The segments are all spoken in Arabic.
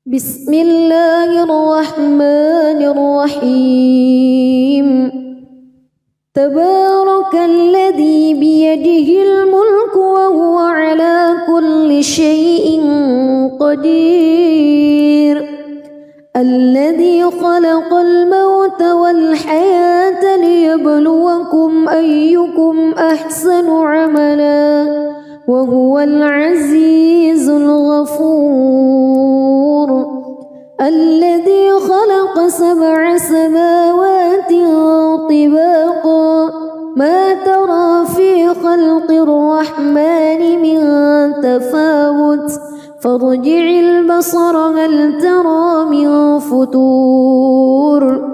بسم الله الرحمن الرحيم تبارك الذي بيده الملك وهو على كل شيء قدير الذي خلق الموت والحياة ليبلوكم أيكم أحسن عملا وهو العزيز الغفور الذي خلق 7 سماوات طباقا ما ترى في خلق الرحمن من تفاوت فارجع البصر هل ترى من فتور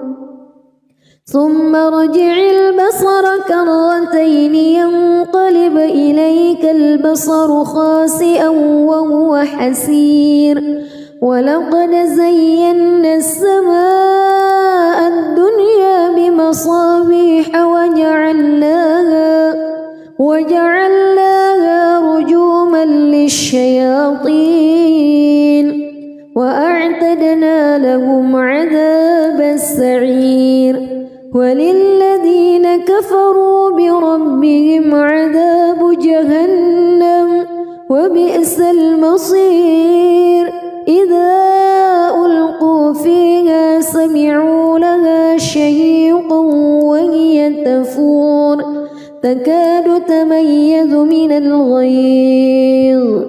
ثم ارجع البصر كرتين ينقلب إليك البصر خاسئا وهو حسير ولقد زينا السماء الدنيا بمصابيح وجعلناها رجوما للشياطين وأعتدنا لهم عذاب السعير وللذين كفروا بربهم عذاب جهنم وبئس المصير إذا ألقوا فيها سمعوا لها شهيقا وهي تفور تكاد تميز من الغيظ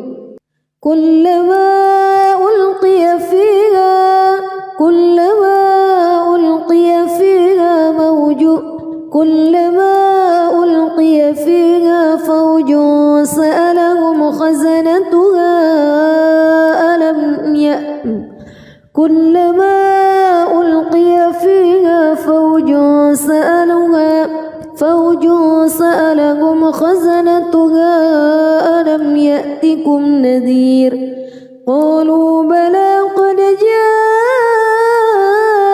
كلما ألقي فيها فوج سألهم خزنتها ألم يأتكم نذير قالوا بلى قد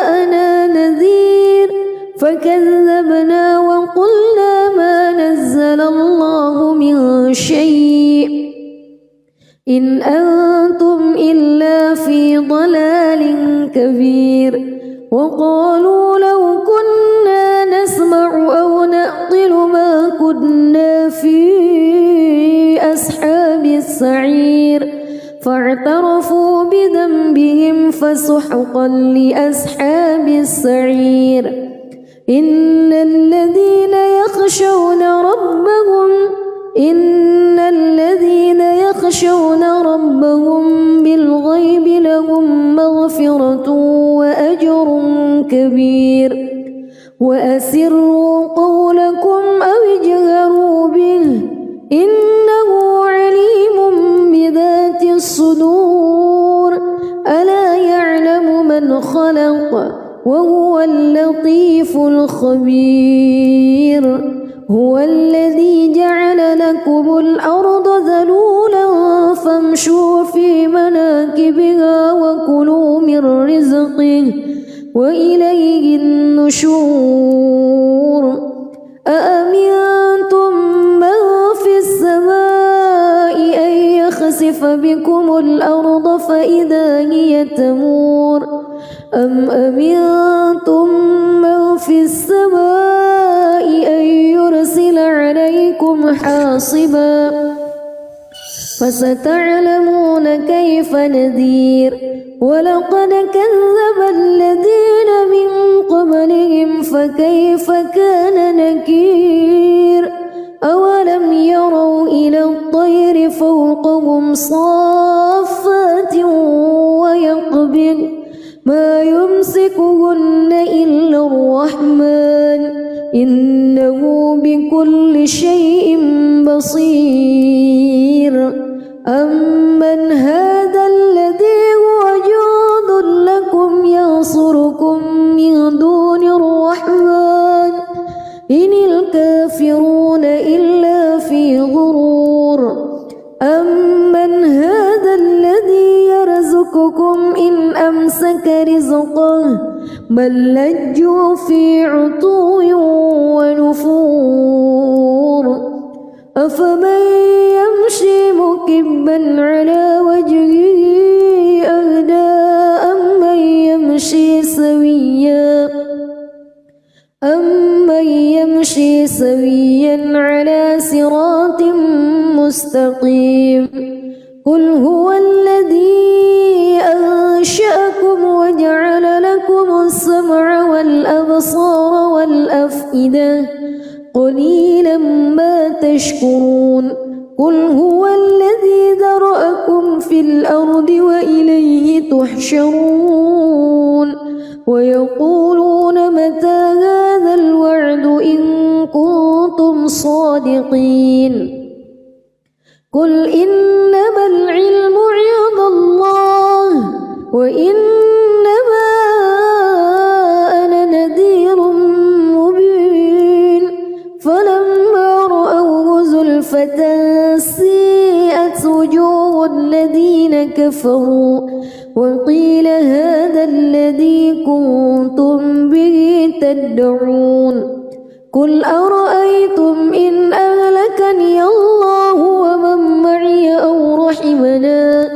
جاءنا نذير فكذبنا وقلنا ما نزل الله من شيء إن أنتم إلا في ضلال كبير وقالوا لو كنا نسمع أو نعقل ما كنا في أصحاب السعير فاعترفوا بذنبهم فسحقا لأصحاب السعير إن الذين يخشون ربهم بالغيب لهم مغفرة وأجر كبير وأسروا قولكم أو اجهروا به إنه عليم بذات الصدور ألا يعلم من خلق وهو اللطيف الخبير هو الذي جعل لكم الأرض ذلولا فامشوا في مناكبها وكلوا من رزقه وإليه النشور أأمنتم من في السماء أن يخسف بكم الأرض فإذا هي تمور أم أمنتم من في السماء أن يرسل عليكم حاصبا فستعلمون كيف نذير ولقد كذب الذين من قبلهم فكيف كان نكير أولم يروا إلى الطير فوقهم صافات ويقبض ما يمسكهن إلا الرحمن إنه بكل شيء بصير أمن هذا الذي هو جند لكم ينصركم من دون الرحمن إن الكافرون إلا في غرور أمن هذا الذي يرزقكم إن أمسك رزقه بل لجوا في عتو ونفور أفمن يمشي مكبا على وجهه أهدى سويا على صراط مستقيم قل هو الذي أنشأكم وجعل لكم السمع والأبصار والأفئدة قليلا ما تشكرون قل هو الذي ذرأكم في الأرض وإليه تحشرون ويقولون متى هذا الوعد إن كنتم صادقين قل إنما العلم عند الله وإنما أنا نذير مبين فلما رأوه زلفة سيئت وجوه الذين كفروا وقيل هذا الذي كنتم به تدعون قل أرأيتم إن أهلكني الله ومن معي أو رحمنا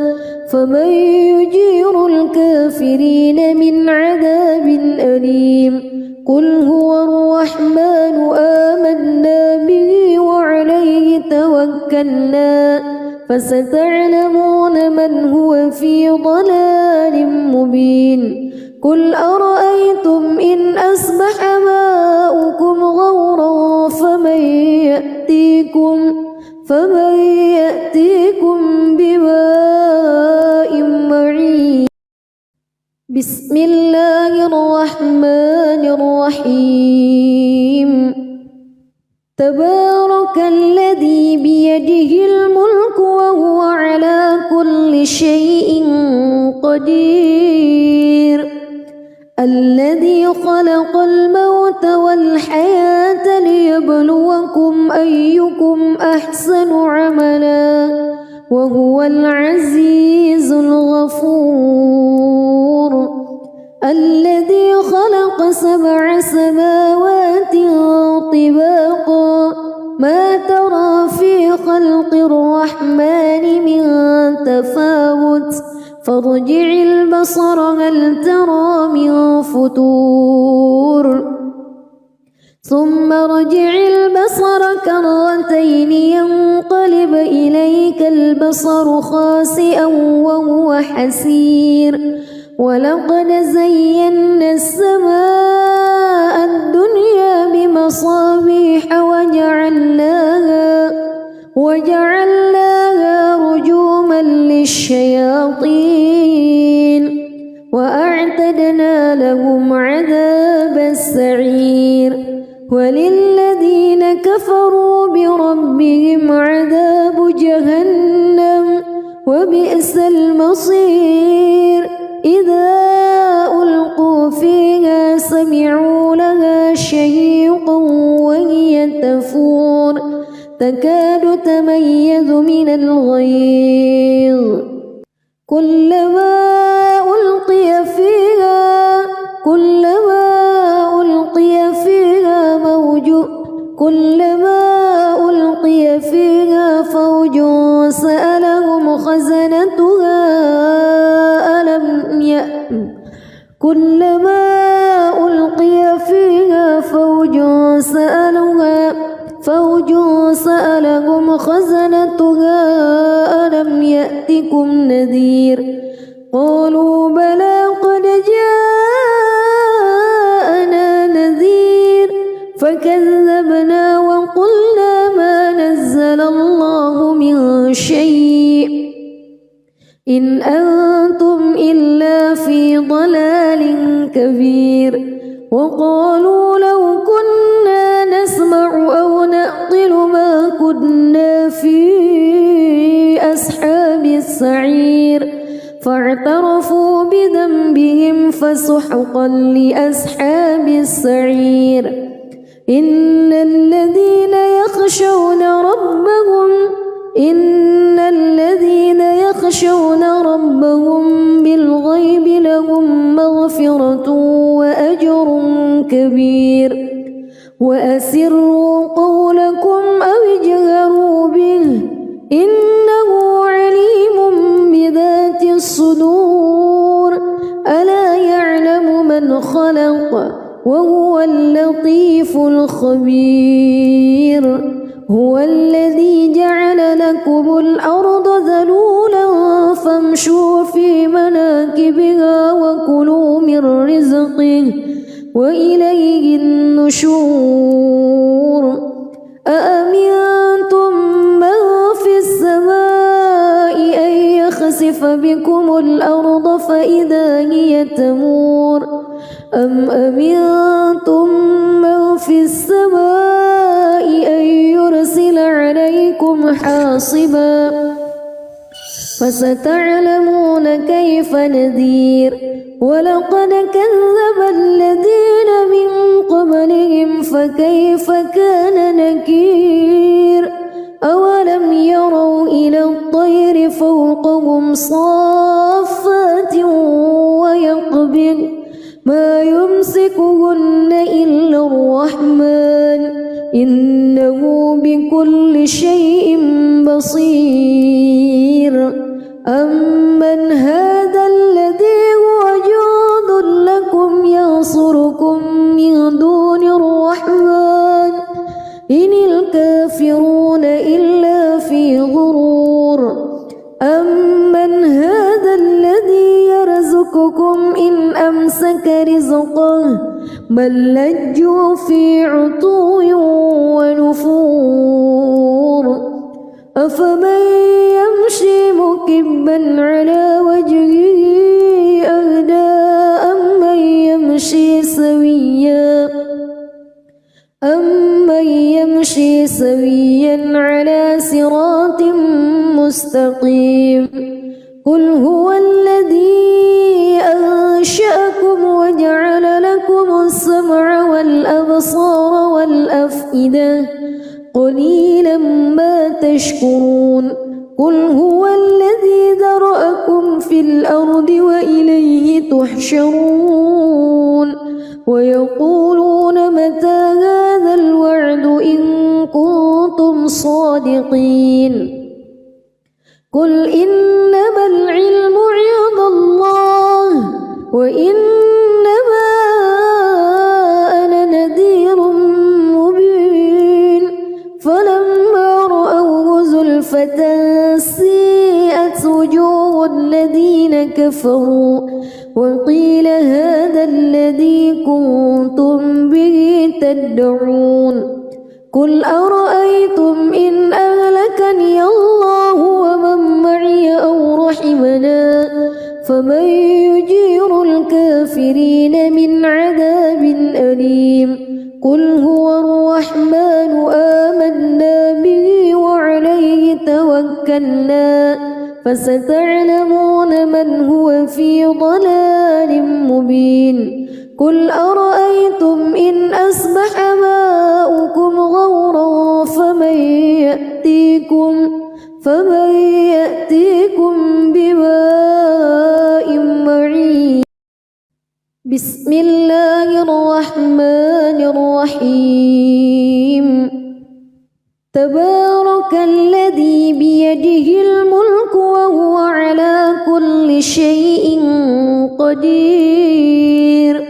فمن يجير الكافرين من عذاب أليم قل هو الرحمن آمنا به وعليه توكلنا فستعلمون من هو في ضلال مبين قل أرأيتم إن أصبح ماؤكم غورا فمن يأتيكم بماء معين بسم الله الرحمن الرحيم تبارك الذي بيده الملك وهو على كل شيء قدير الذي خلق الموت والحياة ليبلوكم أيكم أحسن عملا وهو العزيز الغفور الذي خلق 7 سماوات طباقا ما ترى في خلق الرحمن من تفاوت فارجع البصر هل ترى من فتور ثم ارجع البصر كرتين ينقلب إليك البصر خاسئا وهو حسير ولقد زينا السماء الدنيا بمصابيح وجعلناها رجوما للشياطين وأعتدنا لهم عذاب السعير وللذين كفروا بربهم عذاب جهنم وبئس المصير إذا ألقوا فيها سمعوا لها شهيقا وهي تفور تكاد تميز من الغيظ كلما ألقي فيها فوج سألهم خزنتها ألم يأتكم نذير قالوا بلى قد جاءنا نذير فكذبنا وقلنا ما نزل الله من شيء إن أنتم إلا في ضلال كبير وقالوا لو كنا نسمع أو نعقل ما كنا في أصحاب السعير فاعترفوا بذنبهم فسحقا لأصحاب السعير إن الذين يخشون ربهم بالغيب لهم مغفرة وأجر كبير وأسروا قولكم أو اجهروا به إنه عليم بذات الصدور ألا يعلم من خلق وهو اللطيف الخبير هو الذي جعل لكم الأرض ذلولا فامشوا في مناكبها وكلوا من رزقه وإليه النشور أأمنتم من في السماء أن يخسف بكم الأرض فإذا هي تمور أم أمنتم من في السماء أن يرسل عليكم حاصبا فستعلمون كيف نذير ولقد كذب الذين من قبلهم فكيف كان نكير أولم يروا إلى الطير فوقهم صافات ويقبض ما يمسكهن إلا الرحمن إنه بكل شيء بصير أمن هذا الذي هو جند لكم ينصركم من دون الرحمن إن الكافرون إلا في غرور أمن هذا الذي يرزقكم إن أمسك رزقه بل لجوا في عتو ونفور أفمن يمشي مكبا على وجهه أهدى أمن يمشي سويا على صراط مستقيم قل هو الذي أنشأكم وجعل لكم السمع والأبصار والأفئدة قليلا ما تشكرون قل هو الذي ذرأكم في الأرض وإليه تحشرون ويقولون متى هذا الوعد إن كنتم صادقين قل إنما العلم عند الله وإنما أنا نذير مبين فلما رأوه زلفة سيئت وجوه الذين كفروا وقيل هذا الذي كنتم به تدعون قل أرأيتم إن أهلكني الله ومن معي أو رحمنا فمن يجير الكافرين من عذاب أليم قل هو الرحمن آمنا به وعليه توكلنا فستعلمون من هو في ضلال مبين قل أرأيتم إن أصبح ماؤكم غورا فمن يأتيكم بماء معين بسم الله الرحمن الرحيم تبارك الذي بيده الملك وهو على كل شيء قدير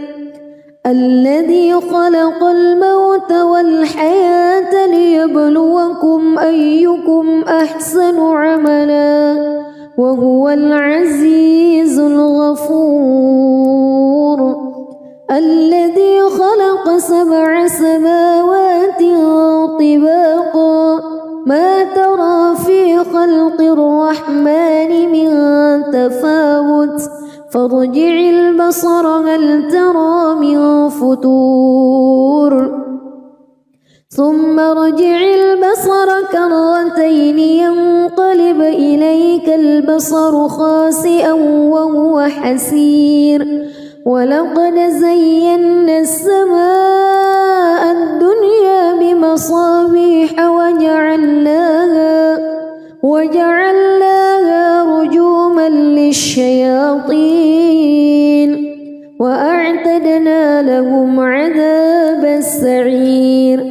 الذي خلق الموت والحياة ليبلوكم أيكم أحسن عملا وهو العزيز الغفور الذي خلق 7 سماوات طباقا ما ترى في خلق الرحمن من تفاوت فارجع البصر هل ترى من فتور ثم ارجع البصر كرتين ينقلب إليك البصر خاسئا وهو حسير ولقد زينا السماء الدنيا بمصابيح وجعلناها رجوما للشياطين وأعتدنا لهم عذاب السعير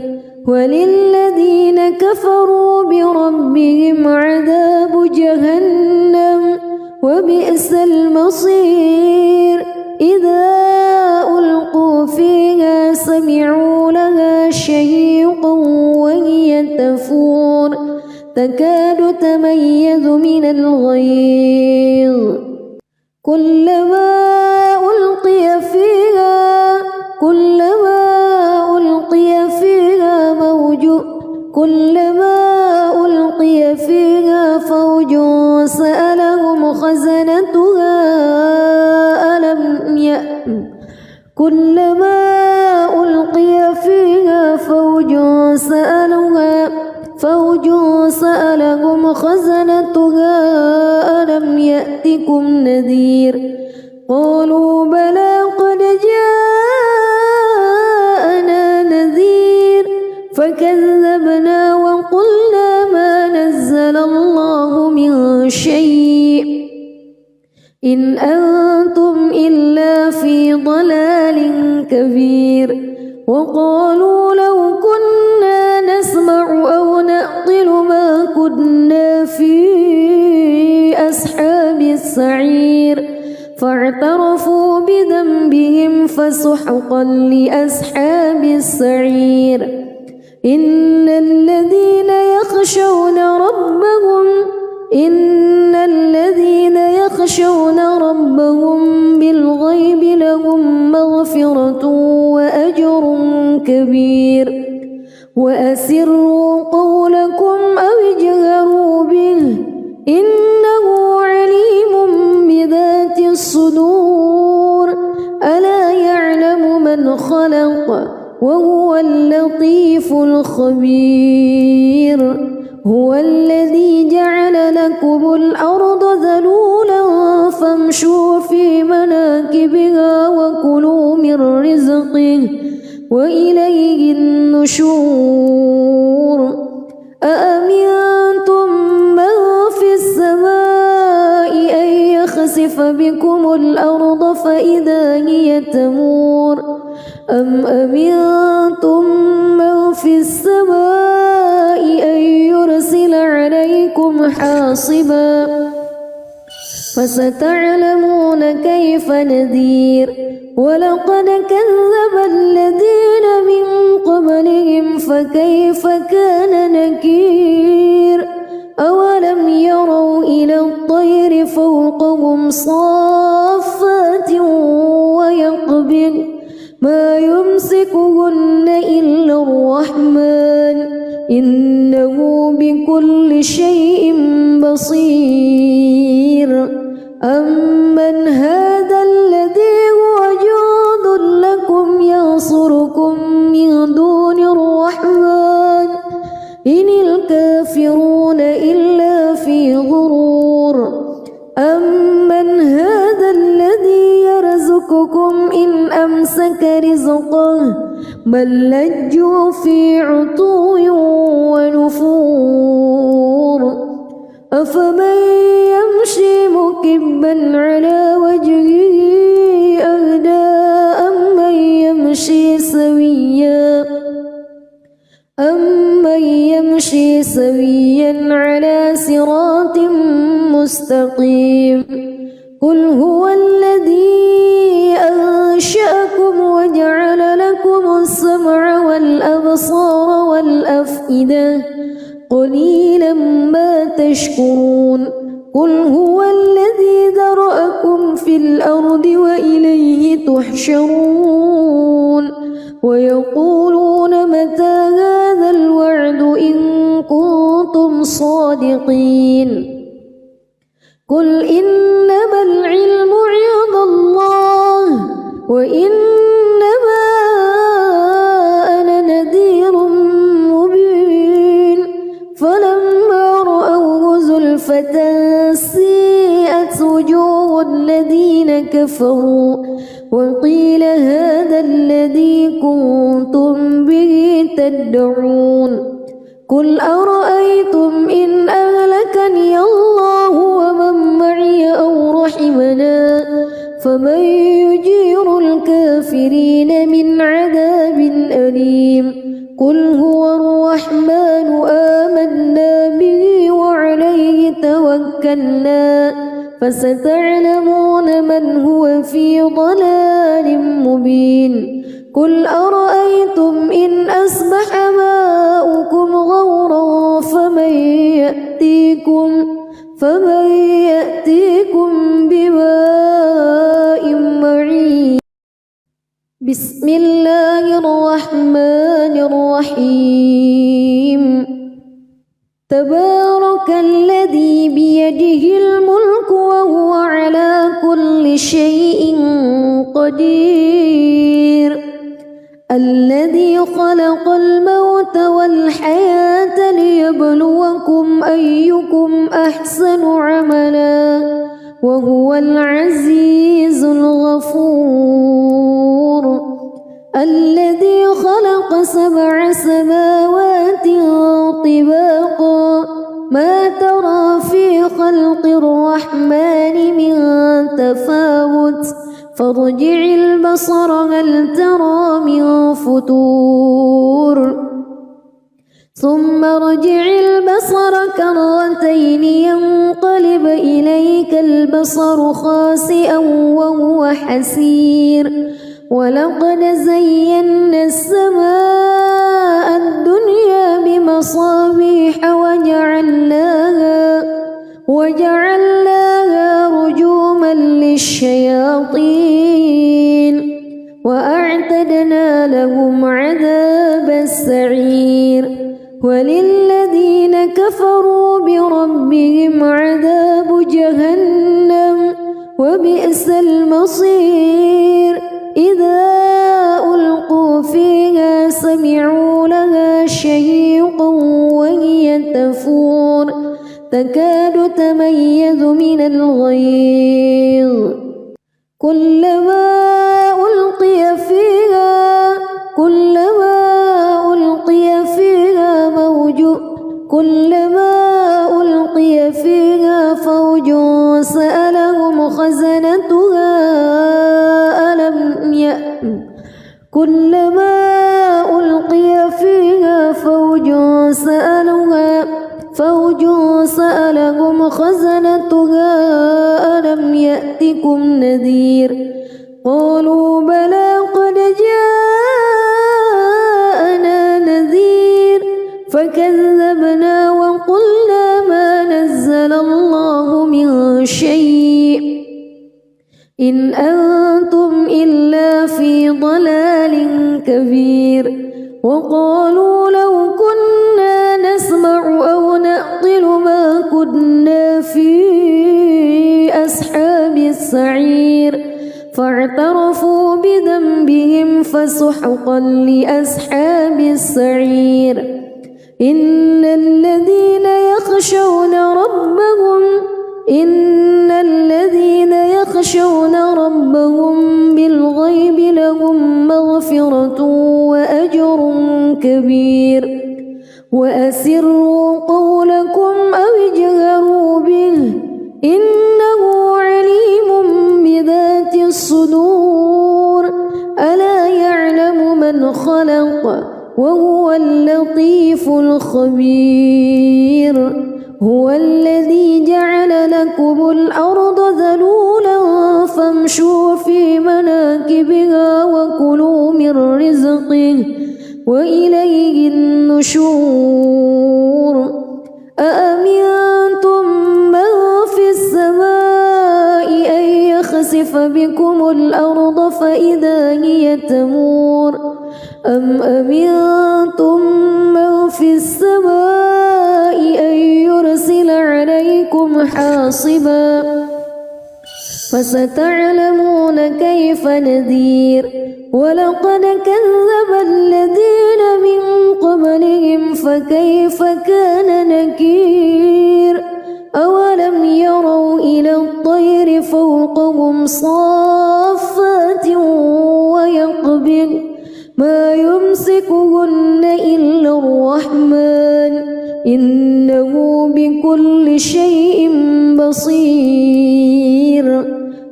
وللذين كفروا بربهم عذاب جهنم وبئس المصير إذا ألقوا فيها تكاد تميز من الغيظ كلما ألقي فيها فوج سألهم خزنتها ألم يأتكم نذير قالوا بلى قد جاءنا نذير فكذبنا وقلنا ما نزل الله من شيء إن أنتم إلا في ضلال كبير وقالوا لو كنا نسمع أو نعقل ما كنا في أصحاب السعير فاعترفوا بذنبهم فسحقا لأصحاب السعير إن الذين يخشون ربهم بالغيب لهم مغفرة وأجر كبير وأسروا قولكم أو اجهروا به إنه عليم بذات الصدور ألا يعلم من خلق وهو اللطيف الخبير هو الذي جعل لكم الأرض ذلولا فامشوا في مناكبها وكلوا من رزقه وإليه النشور أأمنتم من في السماء أن يخسف بكم الأرض فإذا هي تمور أم أمنتم من في السماء أن يرسل عليكم حاصبا فستعلمون كيف نذير ولقد كذب الذين من قبلهم فكيف كان نكير أولم يروا إلى الطير فوقهم صافات ويقبض ما يمسكهن إلا الرحمن إنه بكل شيء بصير أمن هذا الذي هو جند لكم ينصركم من دون الرحمن إن الكافرون إلا في غرور أمن هذا الذي يرزقكم إن أمسك رزقه بل لجوا في عتو ونفور أفمن يمشي مكبا على وجهه أهدى أمن يمشي سويا على صراط مستقيم قل هو الذي أنشأكم وجعل لكم السمع والأبصار والأفئدة قليلا ما تشكرون قل هو الذي ذرأكم في الأرض وإليه تحشرون ويقولون متى هذا الوعد إن كنتم صادقين قل إنما العلم عند الله وإنما أنا نذير مبين فلما رأوه زلفة سيئت وجوه الذين كفروا وقيل هذا الذي كنتم به تدعون قل أرأيتم إن أهلكني الله ومن معي أو رحمنا فمن يجير الكافرين من عذاب أليم قل هو الرحمن آمنا به وعليه توكلنا فستعلمون من هو في ضلال مبين قل أرأيتم إن أصبح ماؤكم غورا فمن بسم الله الرحمن الرحيم تبارك الذي بيده الملك وهو على كل شيء قدير الذي خلق الموت والحياة ليبلوكم أيكم أحسن عملا وهو العزيز الغفور الذي خلق 7 سماوات طباقا ما ترى في خلق الرحمن من تفاوت فارجع البصر هل ترى من فتور ثم ارجع البصر كرتين ينقلب إليك البصر خاسئا وهو حسير ولقد زينا السماء الدنيا بمصابيح وجعلناها رجوما للشياطين وأعتدنا لهم عذاب السعير وللذين كفروا بربهم عذاب جهنم وبئس المصير إذا ألقوا فيها سمعوا لها شهيقا وهي تفور تكاد تميز من الغيظ كلما ألقي فيها فوج سألهم خزنتها ألم يأتكم نذير قالوا بلى قد جاءنا نذير فكذبنا وقلنا ما نزل الله من شيء إن أنتم إلا في ضلال كبير وقالوا لو كنا نسمع أو نعقل ما كنا في أصحاب السعير فاعترفوا بذنبهم فسحقا لأصحاب السعير إن الذين يخشون ربهم بالغيب لهم مغفرة وأجر كبير وأسروا قولكم أو اجهروا به إنه عليم بذات الصدور ألا يعلم من خلق وهو اللطيف الخبير هو الذي جعل لكم الأرض ذلولا فامشوا في مناكبها وكلوا من رزقه وإليه النشور أأمنتم من في السماء أن يخسف بكم الأرض فإذا هي تمور أم أمنتم من في السماء أن يرسل عليكم حاصبا فستعلمون كيف نذير ولقد كذب الذين من قبلهم فكيف كان نكير أولم يروا إلى الطير فوقهم صافات ويقبض ما يمسكهن إلا الرحمن إنه بكل شيء بصير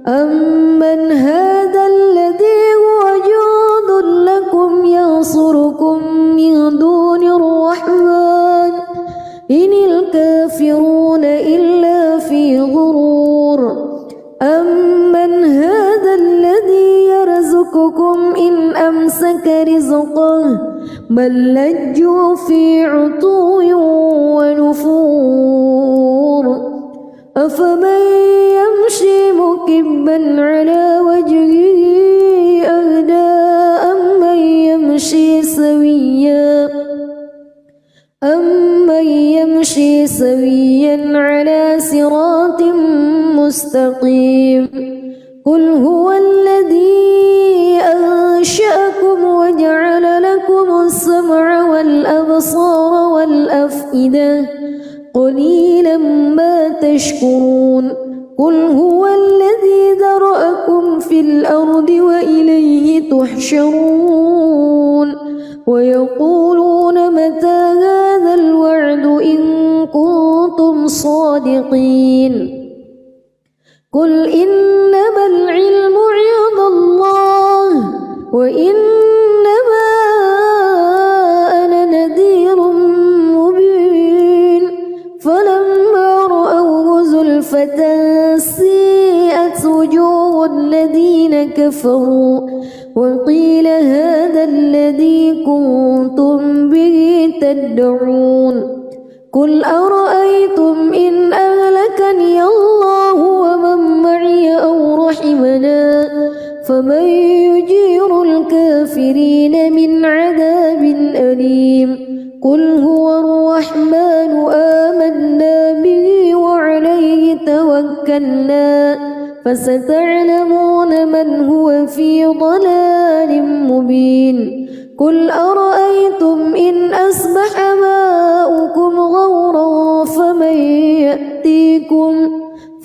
أمن هذا الذي هو جند لكم ينصركم من دون الرحمن إن الكافرون إلا في غرور أمن هذا الذي يرزقكم إن أمسك رزقه بل لجوا في عتو ونفور أفمن يمشي مكبا على وجهه أهدى سويا على صراط مستقيم قل هو الذي أنشأكم وجعل لكم السمع والأبصار والأفئدة قليلا ما تشكرون قل هو الذي ذرأكم في الأرض وإليه تحشرون ويقولون متى هذا الوعد إن كنتم صادقين قل إنما العلم عند الله وإنما أنا نذير مبين فلما رأوه زلفة سيئت وجوه الذين كفروا وقيل هذا الذي كنتم به تدعون قل أرأيتم إن أهلكني الله ومن معي أو رحمنا فمن يجير الكافرين من عذاب أليم قل هو الرحمن آمنا به وعليه توكلنا فستعلمون من هو في ضلال مبين قل أرأيتم إن أصبح ماؤكم غورا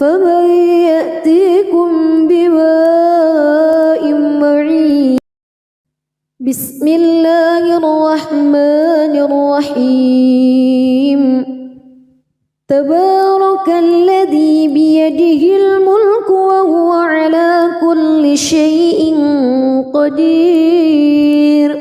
فمن يأتيكم بماء معين بسم الله الرحمن الرحيم تبارك الذي بيده الملك وهو على كل شيء قدير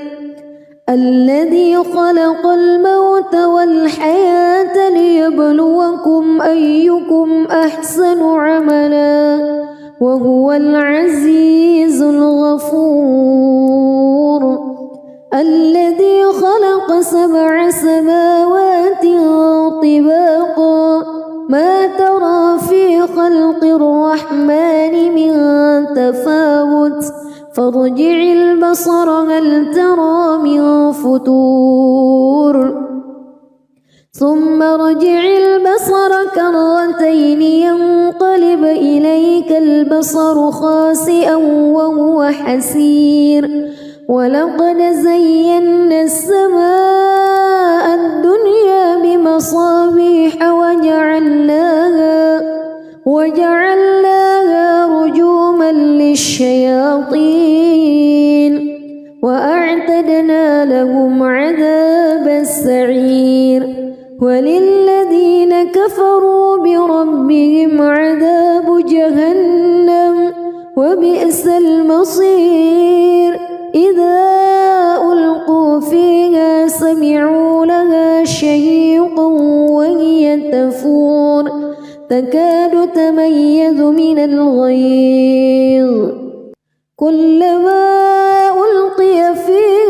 الذي خلق الموت والحياة ليبلوكم أيكم أحسن عملا وهو العزيز الغفور الذي خلق 7 سماوات طباقا ما ترى في خلق الرحمن من تفاوت فارجع البصر هل ترى من فطور ثم ارجع البصر كرتين ينقلب إليك البصر خاسئا وهو حسير ولقد زينا السماء الدنيا بمصابيح وجعلناها رجوما للشياطين وأعتدنا لهم عذاب السعير وللذين كفروا بربهم عذاب جهنم وبئس المصير إذا ألقوا فيها سمعوا لها شهيقا وهي تفور تكاد تميز من الغيظ كلما ألقي فيها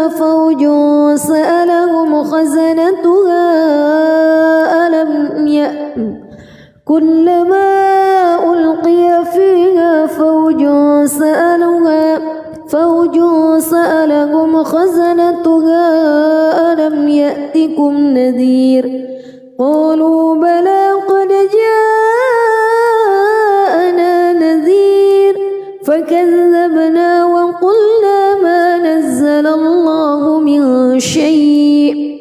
فوج سألهم خزنتها كلما ألقي فيها فوج سألهم خزنتها ألم يأتكم نذير قالوا بلى قد جاءنا نذير فكذبنا وقلنا ما نزل الله من شيء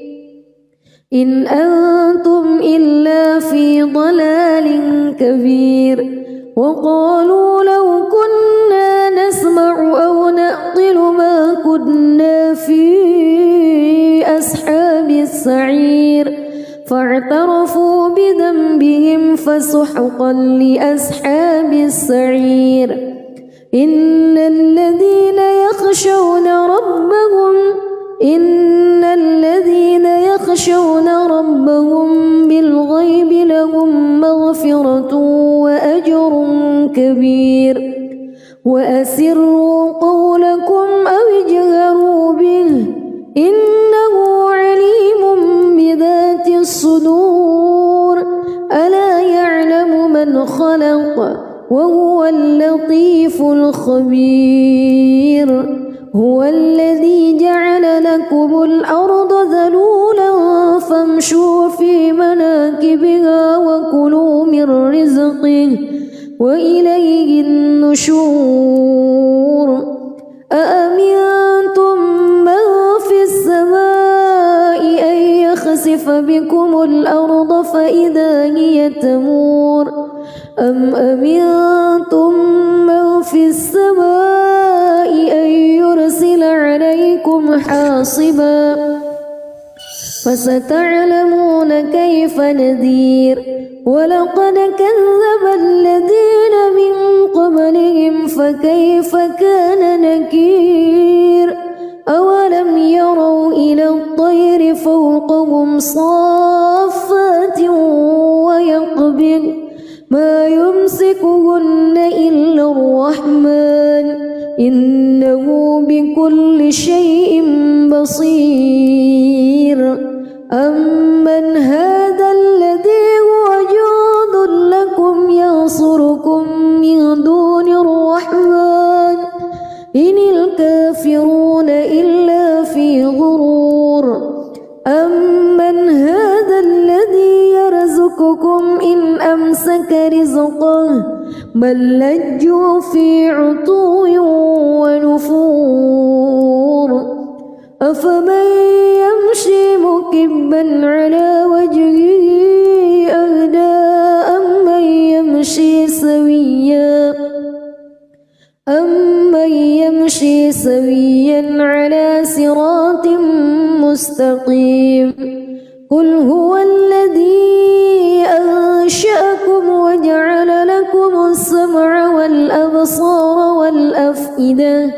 إن أنتم إلا في ضلال كبير وقالوا لو كنا نسمع أو نعقل ما كنا في أصحاب السعير فاعترفوا بذنبهم فسحقا لأصحاب السعير إن الذين يخشون ربهم بالغيب لهم مغفرة وأجر كبير وأسروا قولكم أو اجهروا به إنه عليم بذات الصدور ألا يعلم من خلق وهو اللطيف الخبير هو الذي جعل لكم الأرض ذلولا فامشوا في مناكبها وكلوا من رزقه وإليه النشور أأمنتم من في السماء أن يخسف بكم الأرض فإذا هي تمور أم أمنتم من في السماء أن يرسل عليكم حاصبا فستعلمون كيف نذير ولقد كذب الذين من قبلهم فكيف كان نكير أولم يروا إلى الطير فوقهم صافات ويقبض ما يمسكهن إلا الرحمن إنه بكل شيء بصير أمن هذا الذي هو جند لكم ينصركم من دون الرحمن إن الكافرون إلا في غرور أمن هذا الذي يرزقكم إن أمسك رزقه بل لجوا في عتو ونفور أفمن يمشي مكبا على وجهه أهدى أمن يمشي سويا على صراط مستقيم قل هو الذي أنشأكم وجعل لكم السمع والأبصار والأفئدة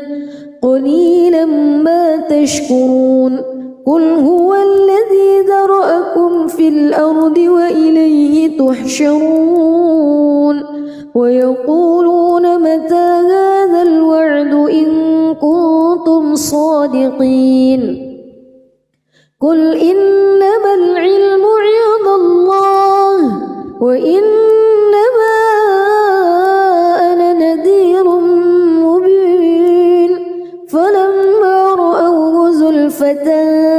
قليلا ما تشكرون قل هو الذي ذرأكم في الأرض وإليه تحشرون ويقولون متى هذا الوعد إن كنتم صادقين قل إنما العلم عند الله وإنما أنا نذير مبين فلما رأوه زلفة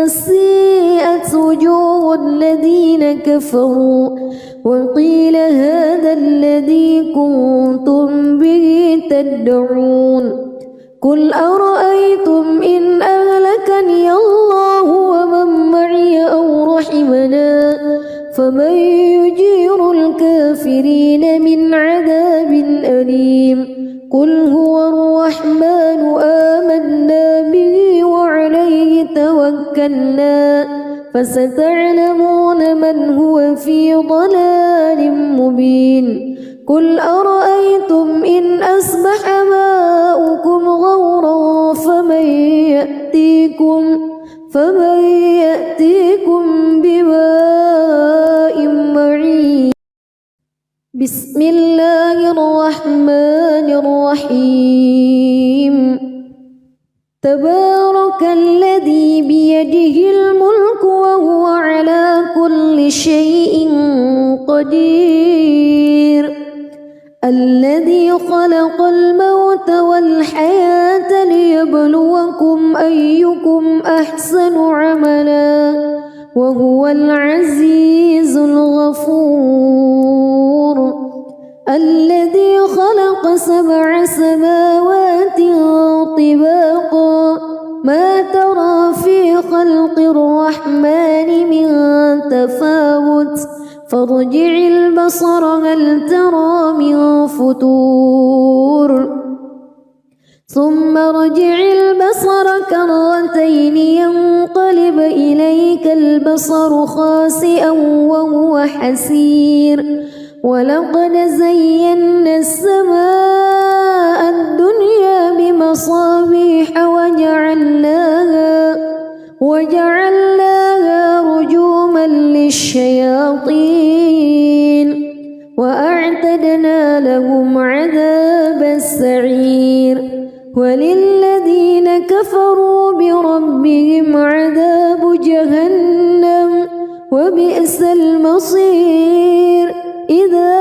سيئت وجوه الذين كفروا وقيل هذا الذي كنتم به تدعون قل أرأيتم إن أهلكني الله ومن معي أو رحمنا فمن يجير الكافرين من عذاب أليم قل هو الرحمن آمنا به وعليه توكلنا فستعلمون من هو في ضلال مبين قل أرأيتم إن أصبح ماؤكم غورا فمن يأتيكم بماء معين بسم الله الرحمن الرحيم تبارك الذي بيده الملك وهو على كل شيء قدير الذي خلق الموت والحياة ليبلوكم أيكم أحسن عملا وهو العزيز الغفور الذي خلق 7 سماوات طباقا ما ترى في خلق الرحمن من تفاوت فارجع البصر هل ترى من فتور ثم ارجع البصر كرتين ينقلب إليك البصر خاسئا وهو حسير ولقد زينا السماء الدنيا بمصابيح وجعلناها رجوما للشياطين وأعتدنا لهم عذاب السعير وللذين كفروا بربهم عذاب جهنم وبئس المصير إذا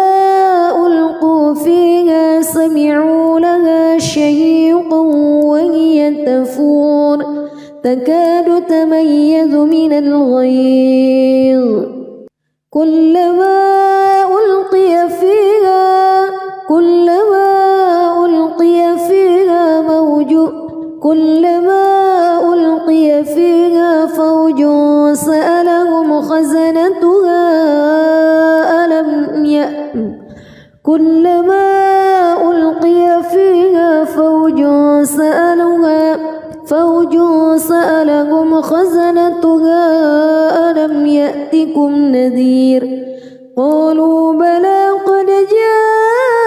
ألقوا فيها يتميز من الغيظ كلما ألقي فيها فوج سألهم خزنتها ألم يأتكم نذير قالوا بلى قد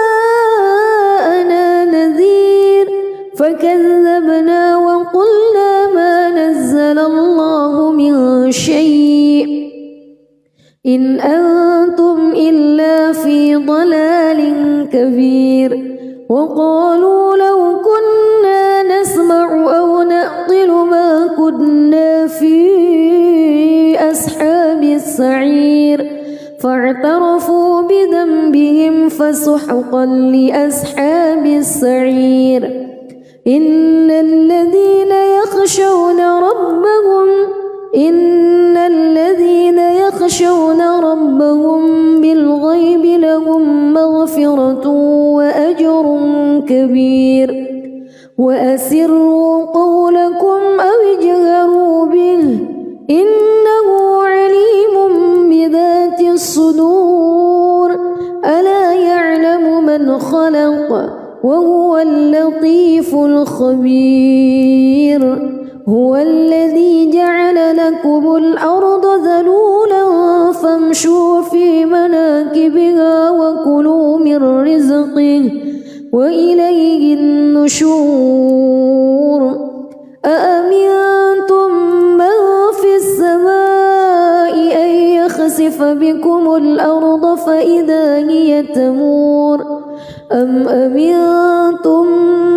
جاءنا نذير فكذبنا وقلنا ما نزل الله من شيء إن أنتم إلا في ضلال كبير وقالوا لو كنا نسمع أو نعقل ما كنا في أصحاب السعير فاعترفوا بذنبهم فسحقا لأصحاب السعير إن الذين يخشون ربهم بالغيب لهم مغفرة وأجر كبير وأسروا قولكم أو اجهروا به إنه عليم بذات الصدور ألا يعلم من خلق وهو اللطيف الخبير هو الذي جعل لكم الأرض ذلولا فامشوا في مناكبها وكلوا من رزقه وإليه النشور أأمنتم من في السماء أن يخسف بكم الأرض فإذا هي تمور أم أمنتم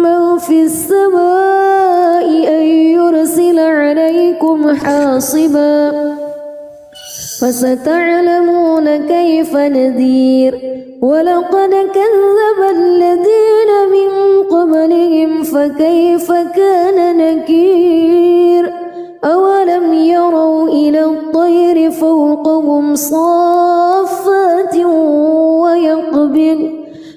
من في السماء أن يرسل عليكم حاصبا فستعلمون كيف نذير ولقد كذب الذين من قبلهم فكيف كان نكير أولم يروا إلى الطير فوقهم صافات ويقبض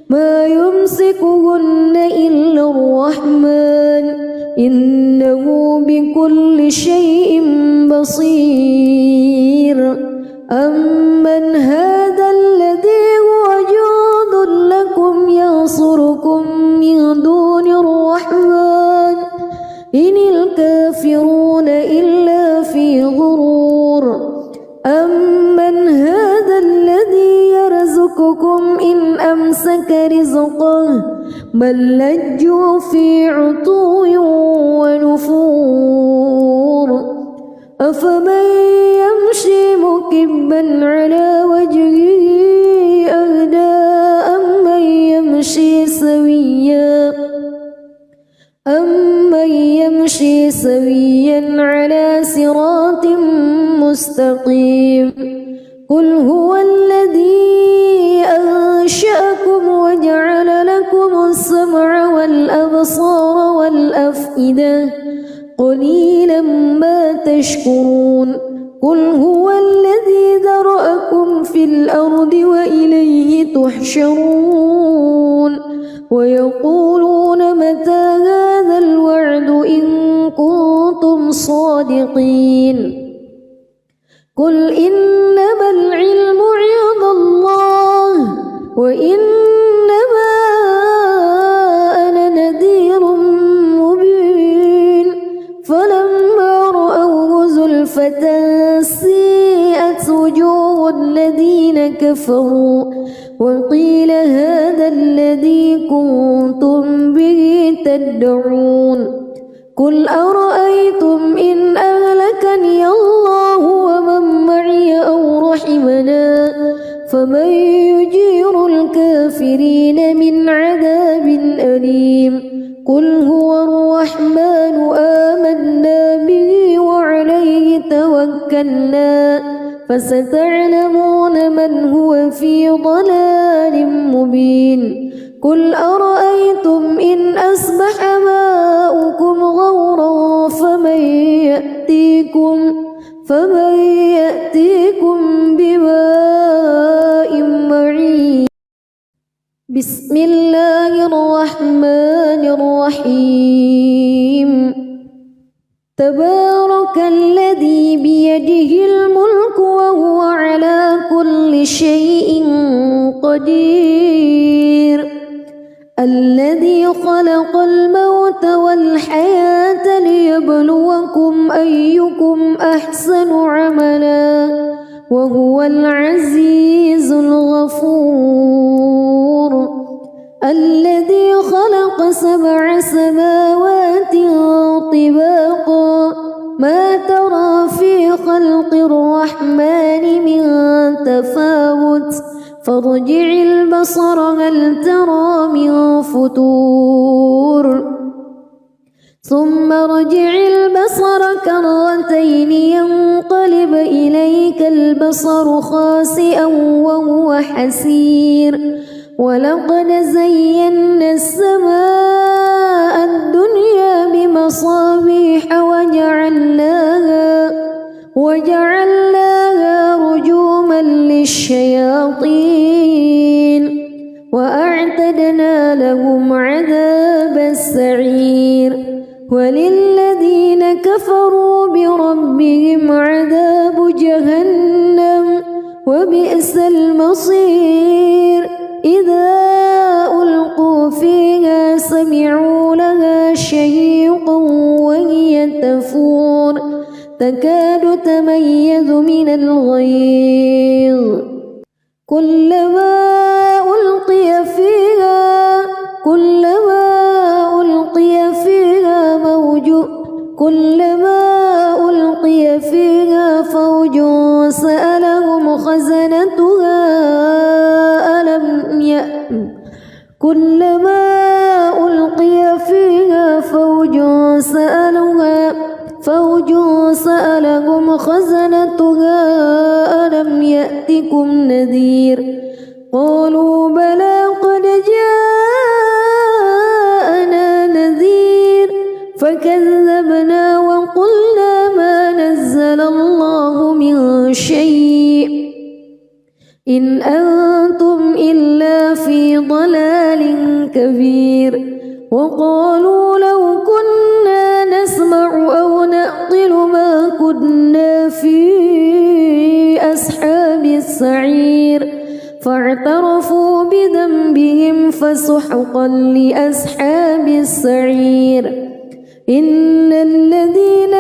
ما يمسكهن إلا الرحمن إنه بكل شيء بصير أمن هذا الذي هو جند لكم ينصركم من دون الرحمن إن الكافرون إلا في غرور أمن هذا الذي يرزقكم إن أمسك رزقه بل لجوا في عتو ونفور أفمن يمشي مكبا على وجهه أهدى أمن يمشي سويا على صراط مستقيم قل هو الذي أنشأكم وجعل لكم السمع والأبصار والأفئدة قليلا ما تشكرون قل هو الذي ذرأكم في الأرض وإليه تحشرون ويقولون متى هذا الوعد إن كنتم صادقين قل إنما العلم عند الله وإنما أنا نذير مبين فلما رأوه زلفة سيئت وجوه الذين كفروا وقيل هذا الذي كنتم به تدعون قل أرأيتم إن أهلكني الله ومن معي أو رحمنا فمن يجير الكافرين من عذاب أليم قل هو الرحمن آمنا به وعليه توكلنا فستعلمون من هو في ضلال مبين قل أرأيتم إن أصبح ماؤكم غورا فمن يأتيكم بماء معين. بسم الله الرحمن الرحيم. تبارك الذي بيده الملك وهو على كل شيء قدير. الذي خلق الموت والحياة ليبلوكم أيكم أحسن عملا وهو العزيز الغفور. الذي خلق 7 سماوات طباقا ما ترى في خلق الرحمن من تفاوت فارجع البصر هل ترى من فطور ثم ارجع البصر كرتين ينقلب إليك البصر خاسئا وهو حسير. ولقد زينا السماء الدنيا بمصابيح وجعلناها رجوما للشياطين وأعتدنا لهم عذاب السعير. وللذين كفروا بربهم عذاب جهنم وبئس المصير. إذا ألقوا فيها سمعوا لها شهيقا وهي تفور تكاد تميز من الغيظ كلما ألقي فيها فوج سألهم خزنتها ألم يأتكم نذير قالوا بلى قد جاءنا نذير فكذبنا وقلنا ما نزل الله من شيء إن أنتم إلا في ضلال كبير. وقالوا لو كنا نسمع أو نعقل ما كنا في أصحاب السعير فاعترفوا بذنبهم فسحقا لأصحاب السعير. إن الذين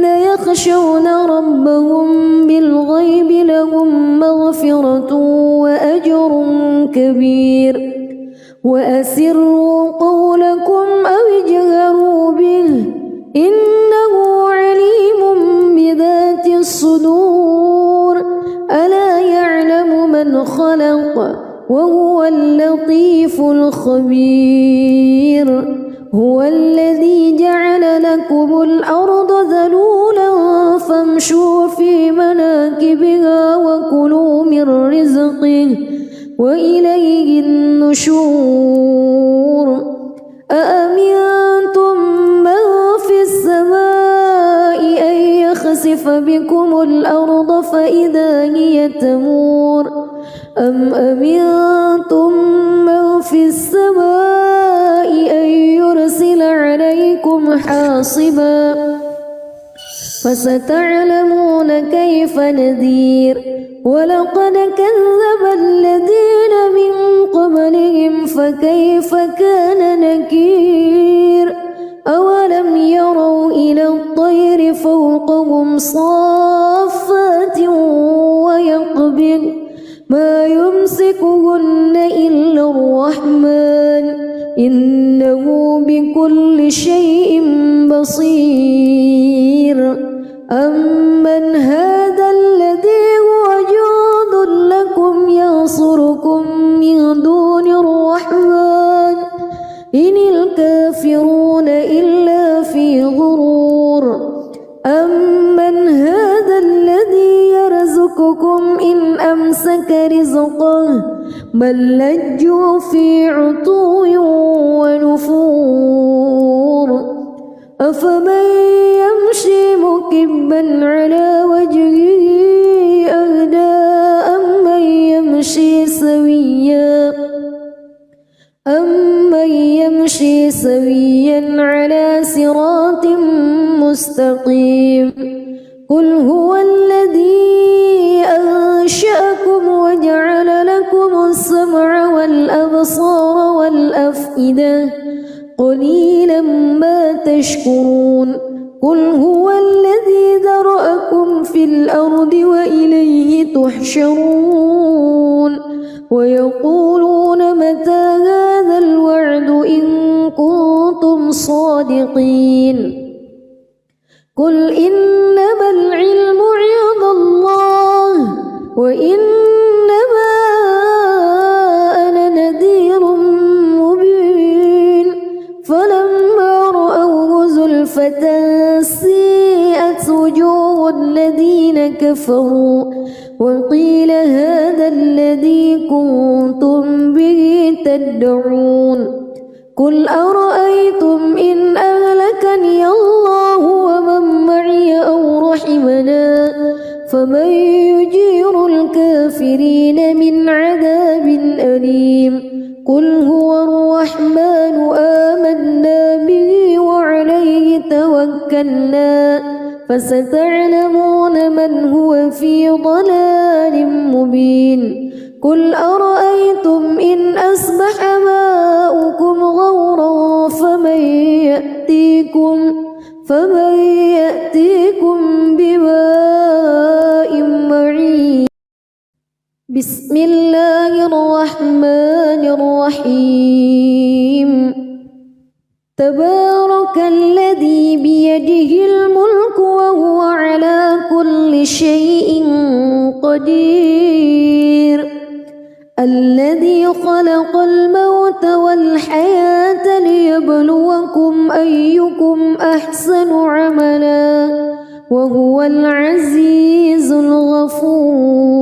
يخشون ربهم بالغيب لهم مغفرة وأجر كبير. وأسروا قولكم أو اجهروا به إنه عليم بذات الصدور. ألا يعلم من خلق وهو اللطيف الخبير. هو الذي جعل لكم الأرض ذلولا فامشوا في مناكبها وكلوا من رزقه وإليه النشور. أأمنتم من في السماء أن يخسف بكم الأرض فإذا هي تمور أم أمنتم من في السماء أن يرسل عليكم حاصبا فستعلمون كيف نذير. ولقد كذب الذين من قبلهم فكيف كان نكير. أولم يروا إلى الطير فوقهم صافات ويقبض ما يمسكهن إلا الرحمن إنه بكل شيء بصير. أمن هذا الذي هو جند لكم ينصركم من دون الرحمن إن الكافرون إلا في غرور. أمن هذا الذي يرزقكم إن أمسك أمسك رزقه بل لجوا في عتو ونفور أفمن يمشي مكبا على وجهه أهدى أمن يمشي سويا على صراط مستقيم قل هو الذي أنشأكم وجعل لكم السمع والأبصار والأفئدة قليلا ما تشكرون قل هو الذي ذرأكم في الأرض وإليه تحشرون ويقولون متى هذا الوعد إن كنتم صادقين قل إنما العلم عند الله وإنما أنا نذير مبين فلما رأوه زلفة سيئت وجوه الذين كفروا وقيل هذا الذي كنتم به تدعون قل أرأيتم إن أهلكني الله ومن معي أو رحمنا فمن يجير الكافرين من عذاب أليم قل هو الرحمن آمنا به وعليه توكلنا فستعلمون من هو في ضلال مبين قل أرأيتم إن أصبح ماؤكم غورا فمن يأتيكم بماء معين بسم الله الرحمن الرحيم تبارك الذي بيده الملك وهو على كل شيء قدير الذي خلق الموت والحياة ليبلوكم أيكم أحسن عملا وهو العزيز الغفور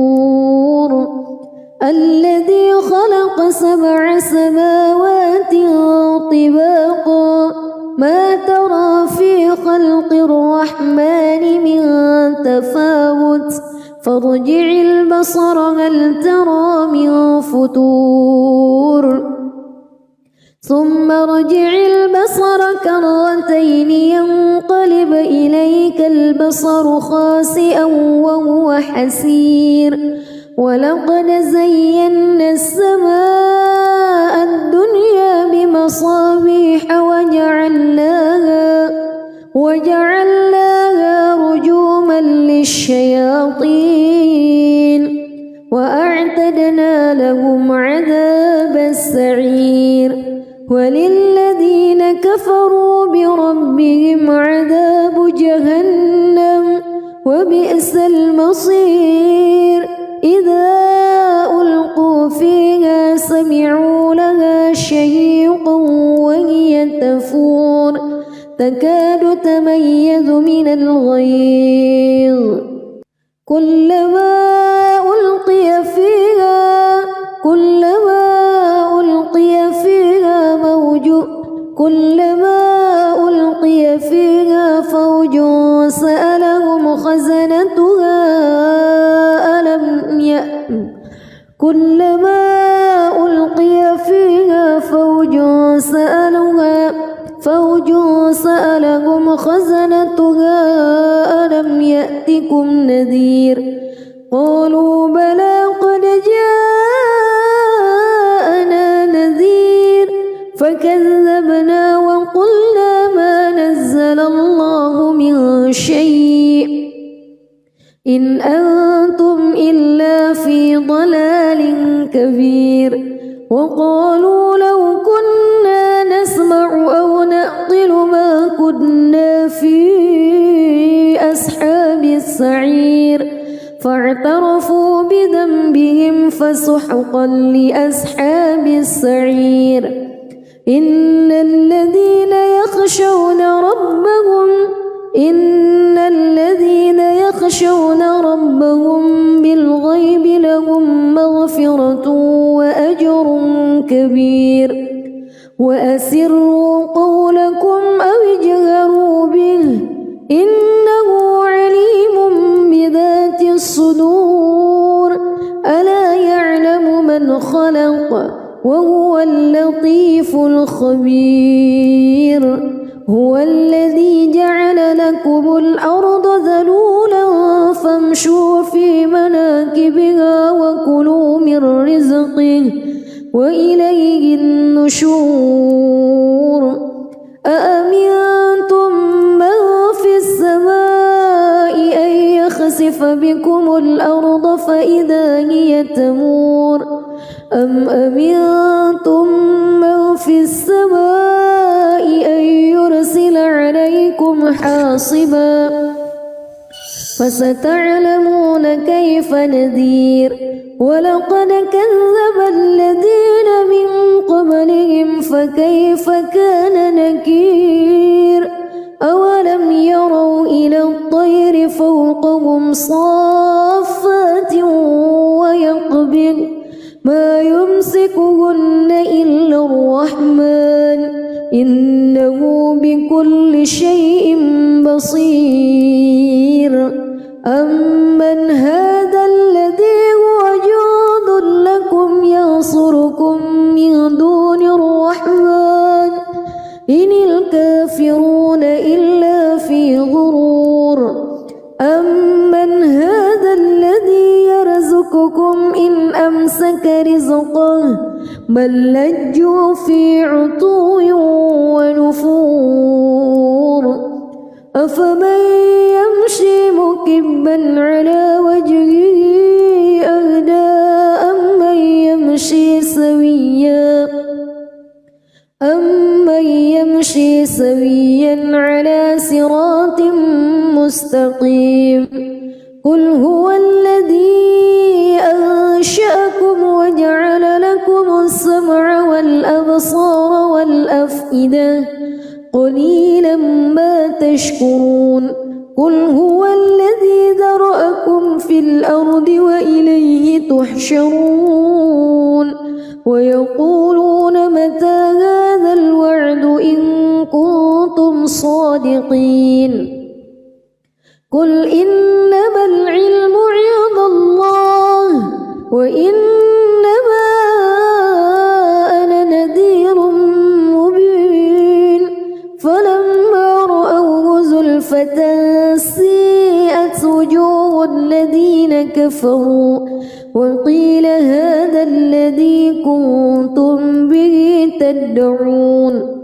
الذي خلق 7 سماوات طباقا ما ترى في خلق الرحمن من تفاوت فارجع البصر هل ترى من فتور ثم ارجع البصر كرتين ينقلب إليك البصر خاسئا وهو حسير ولقد زينا السماء الدنيا بمصابيح وجعلناها رجوما للشياطين وأعتدنا لهم عذاب السعير وللذين كفروا بربهم عذاب جهنم وبئس المصير إذا ألقوا فيها سمعوا لها شهيقا وهي تفور تكاد تميز من الغيظ كلما ألقي فيها فوج سألهم خزنتها كلما ألقي فيها فوج سألهم خزنتها ألم يأتكم نذير قالوا بلى قد جاءنا نذير فكذبنا وقلنا ما نزل الله من شيء إن أنتم إلا في ضلال كبير وقالوا لو كنا نسمع أو نعقل ما كنا في أصحاب السعير فاعترفوا بذنبهم فسحقا لأصحاب السعير إن الذين يخشون ربهم بالغيب لهم لهم مغفرة وأجر كبير وأسروا قولكم أو اجهروا به إنه عليم بذات الصدور ألا يعلم من خلق وهو اللطيف الخبير هو الذي جعل لكم الأرض ذلولا فامشوا في مناكبها وكلوا من رزقه وإليه النشور أأمنتم من في السماء أن يخسف بكم الأرض فإذا هي تمور أم أمنتم من في السماء أن يرسل عليكم حاصبا فستعلمون كيف نذير ولقد كذب الذين من قبلهم فكيف كان نكير أولم يروا إلى الطير فوقهم صافات ويقبض ما يمسكهن إلا الرحمن إنه بكل شيء بصير أمن هذا الذي هو جند لكم ينصركم من دون الرحمن إن الكافرون إلا في غرور أمن هذا الذي يرزقكم إن أمسك رزقه بل لجوا في عتو ونفور أفمن يمشي مكبا على وجهه أهدى أمن يمشي سويا على صراط مستقيم قل هو الذي أنشأكم وجعل لكم السمع والأبصار والأفئدة قليلا ما تشكرون قل هو الذي ذرأكم في الأرض وإليه تحشرون ويقولون متى هذا الوعد إن كنتم صادقين قل إنما العلم عند الله وإنما أنا نذير مبين فلما رأوه زلفة سيئت وجوه الذين كفروا وقيل هذا الذي كنتم به تدعون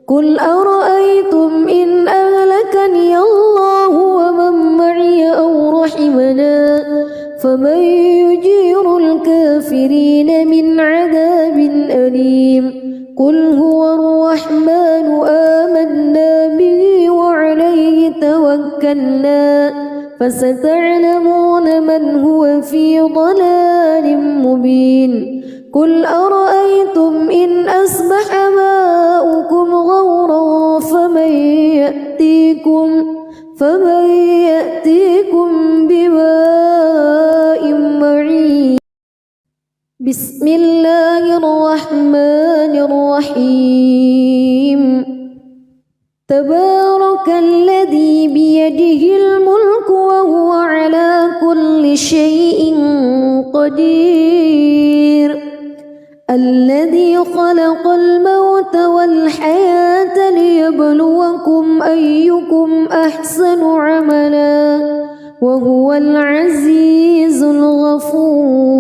قل أرأيتم إن أهلكني الله ومن معي أو رحمنا فمن يجير الكافرين من عذاب أليم قل هو الرحمن آمنا به وعليه توكلنا فستعلمون من هو في ضلال مبين قل أرأيتم إن أصبح ماؤكم غورا فمن يأتيكم بماء معين بسم الله الرحمن الرحيم تبارك الذي بيده الملك وهو على كل شيء قدير الذي خلق الموت والحياة ليبلوكم أيكم أحسن عملا وهو العزيز الغفور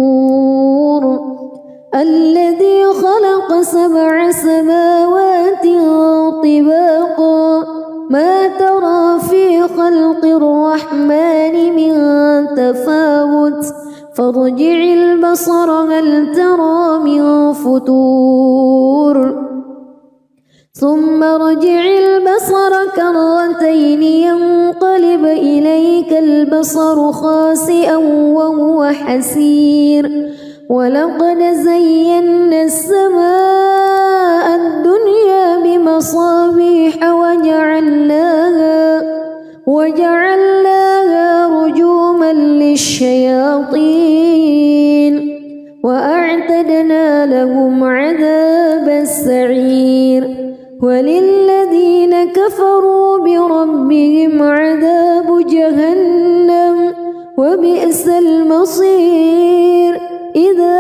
الذي خلق 7 سماوات طباقا ما ترى في خلق الرحمن من تفاوت فارجع البصر هل ترى من فتور ثم ارجع البصر كرتين ينقلب إليك البصر خاسئا وهو حسير ولقد زينا السماء الدنيا بمصابيح وجعلناها رجوما للشياطين وأعتدنا لهم عذاب السعير وللذين كفروا بربهم عذاب جهنم وبئس المصير إذا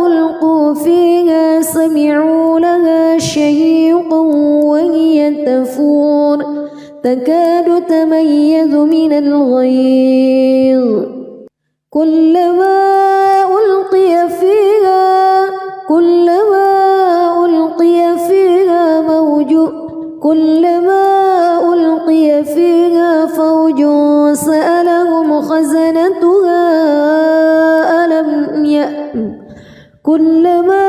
ألقوا فيها سمعوا لها شهيقا وهي تفور تكاد تميز من الغيظ كلما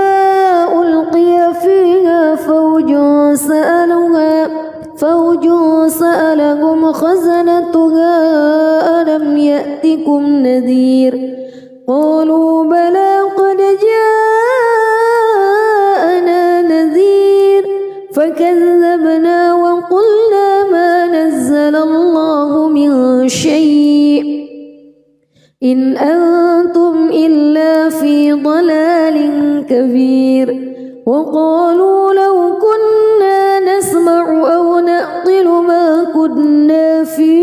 ألقي فيها فوج سألهم خزنتها ألم يأتكم نذير قالوا بلى قد جاءنا نذير فكذبنا وقلنا ما نزل الله من شيء إن أنتم إلا في ضلال كبير وقالوا لو كنا نسمع أو نعقل ما كنا في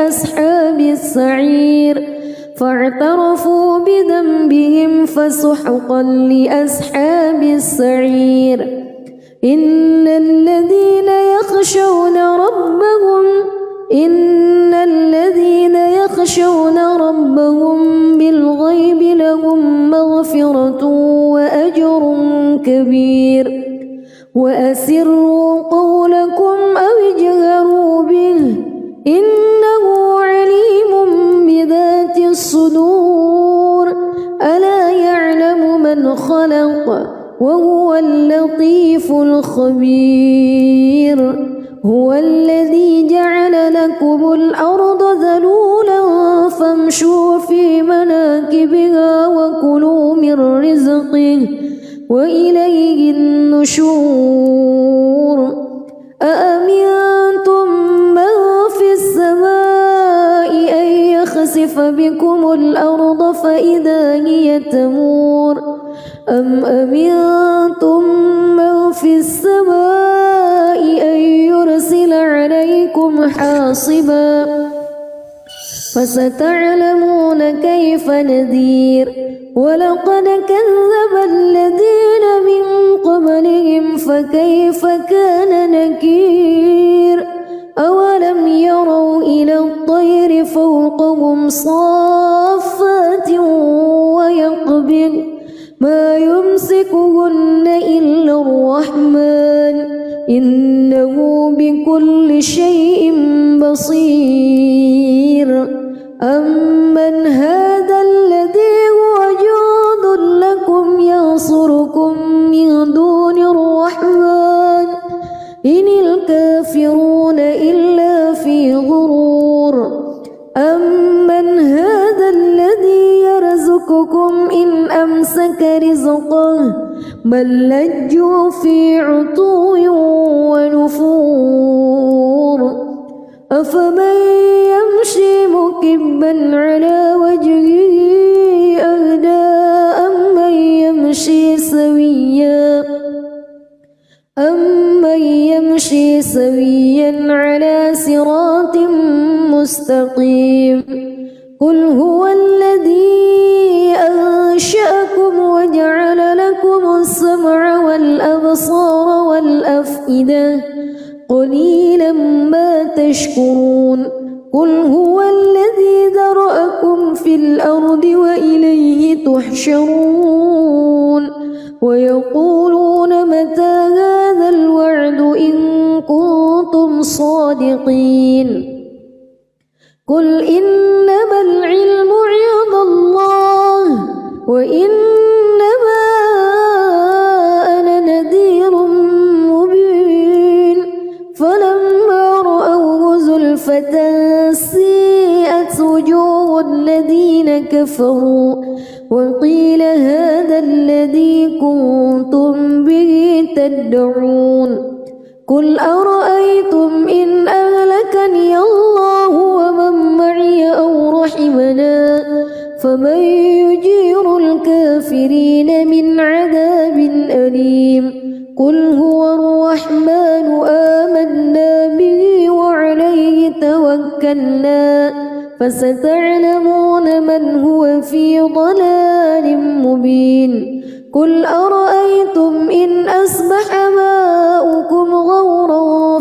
أصحاب السعير فاعترفوا بذنبهم فسحقا لأصحاب السعير إن الذين يخشون ربهم بالغيب لهم مغفرة وأجر كبير وأسروا قولكم أو اجهروا به إنه عليم بذات الصدور ألا يعلم من خلق وهو اللطيف الخبير هو الذي جعل لكم الأرض ذلولا فامشوا في مناكبها وكلوا من رزقه وإليه النشور أأمنتم من في السماء أن يخسف بكم الأرض فإذا هي تمور أم أمنتم من في السماء أن يرسل عليكم حاصبا فستعلمون كيف نذير ولقد كذب الذين من قبلهم فكيف كان نكير أولم يروا إلى الطير فوقهم صافات ويقبض ما يمسكهن إلا الرحمن إنه بكل شيء بصير أمن هذا الذي هو جند لكم ينصركم من دون الرحمن إن الكافرون إلا في غرور أمن هذا الذي يرزقكم إن أمسك رزقه بل لجوا في عتو ونفور أفمن يمشي مكبا على وجهه أهدى أمن يمشي سويا على صراط مستقيم قل هو الذي أنشأكم وجعل لكم السمع والأبصار والأفئدة قليلا ما تشكرون قل هو الذي ذرأكم في الأرض وإليه تحشرون ويقولون متى هذا الوعد إن كنتم صادقين قل إنما العلم عند الله وإنما أنا نذير مبين فلما رأوه زلفة سيئت وجوه الذين كفروا وقيل هذا الذي كنتم به تدعون قل أرأيتم إن أهلكني الله ومن معي أو رحمنا فمن يجير الكافرين توكلنا فستعلمون من هو في ضلال مبين قل أرأيتم إن أصبح ماؤكم غورا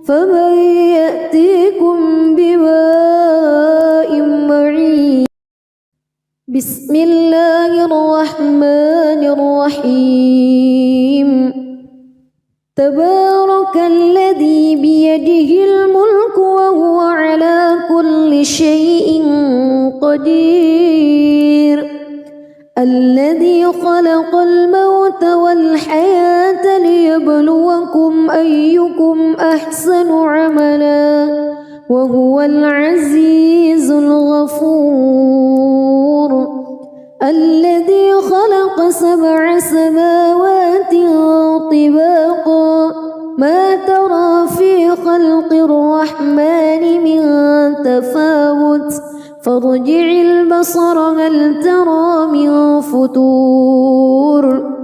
فمن يأتيكم بماء معين بسم الله الرحمن الرحيم تبارك الذي بيده الملك وهو على كل شيء قدير الذي خلق الموت والحياة ليبلوكم أيكم أحسن عملا وهو العزيز الغفور الذي خلق 7 سماوات طباقا ما ترى في خلق الرحمن من تفاوت فارجع البصر هل ترى من فتور